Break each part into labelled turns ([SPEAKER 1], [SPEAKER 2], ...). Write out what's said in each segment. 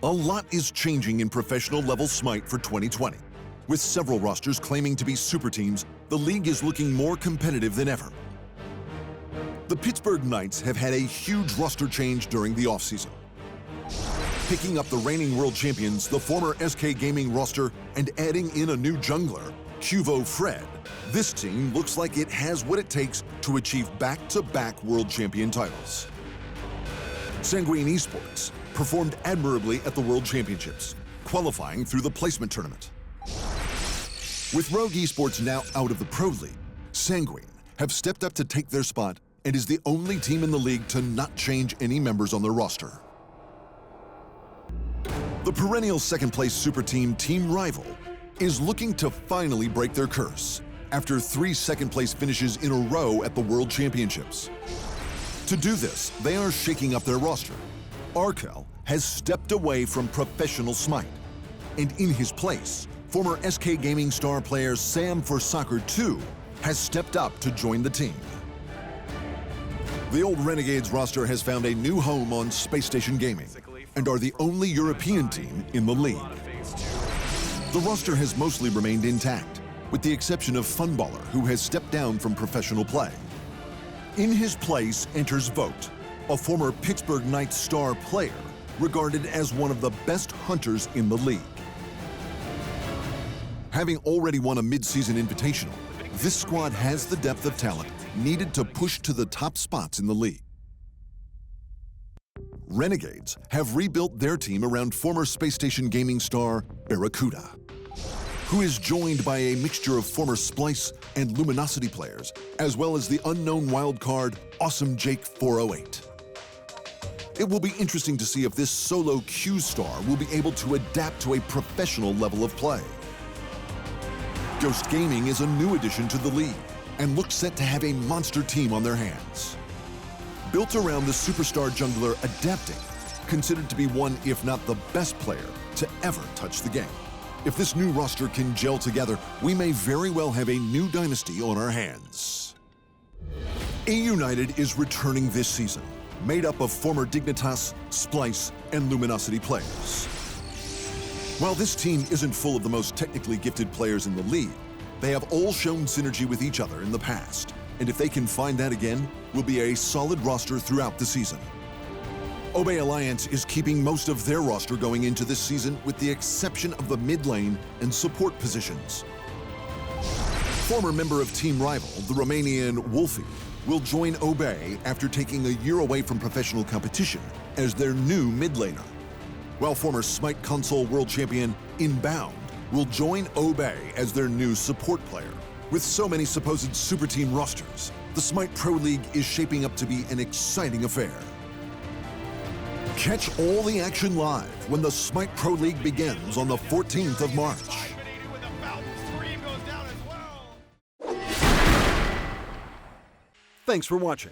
[SPEAKER 1] A lot is changing in professional level Smite for 2020. With several rosters claiming to be super teams, the league is looking more competitive than ever. The Pittsburgh Knights have had a huge roster change during the offseason. Picking up the reigning world champions, the former SK Gaming roster, and adding in a new jungler, Cuvo Fred, this team looks like it has what it takes to achieve back-to-back world champion titles. Sanguine Esports performed admirably at the World Championships, qualifying through the placement tournament. With Rogue Esports now out of the Pro League, Sanguine have stepped up to take their spot and is the only team in the league to not change any members on their roster. The perennial second-place super team Team Rival is looking to finally break their curse after 3 second-place finishes in a row at the World Championships. To do this, they are shaking up their roster. Arkel has stepped away from professional Smite, and in his place, former SK Gaming star player Sam for Soccer 2 has stepped up to join the team. The old Renegades roster has found a new home on Space Station Gaming and are the only European team in the league. The roster has mostly remained intact, with the exception of Funballer, who has stepped down from professional play. In his place enters Vogt, a former Pittsburgh Knights star player regarded as one of the best hunters in the league. Having already won a mid-season invitational, this squad has the depth of talent needed to push to the top spots in the league. Renegades have rebuilt their team around former Space Station Gaming star Barracuda, who is joined by a mixture of former Splice and Luminosity players, as well as the unknown wildcard Awesome Jake 408. It will be interesting to see if this solo Q star will be able to adapt to a professional level of play. Ghost Gaming is a new addition to the league and looks set to have a monster team on their hands. Built around the superstar jungler Adapting, considered to be one, if not the best player to ever touch the game. If this new roster can gel together, we may very well have a new dynasty on our hands. A United is returning this season, made up of former Dignitas, Splice, and Luminosity players. While this team isn't full of the most technically gifted players in the league, they have all shown synergy with each other in the past, and if they can find that again, will be a solid roster throughout the season. Obey Alliance is keeping most of their roster going into this season with the exception of the mid lane and support positions. Former member of Team Rival, the Romanian Wolfie, will join Obey after taking a year away from professional competition as their new mid laner. While former Smite console world champion Inbound will join Obey as their new support player. With so many supposed super team rosters, the Smite Pro League is shaping up to be an exciting affair. Catch all the action live when the Smite Pro League begins on the 14th of March. Thanks for watching.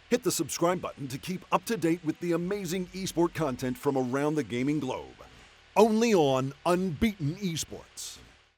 [SPEAKER 1] Hit the subscribe button to keep up to date with the amazing esport content from around the gaming globe. Only on Unbeaten Esports.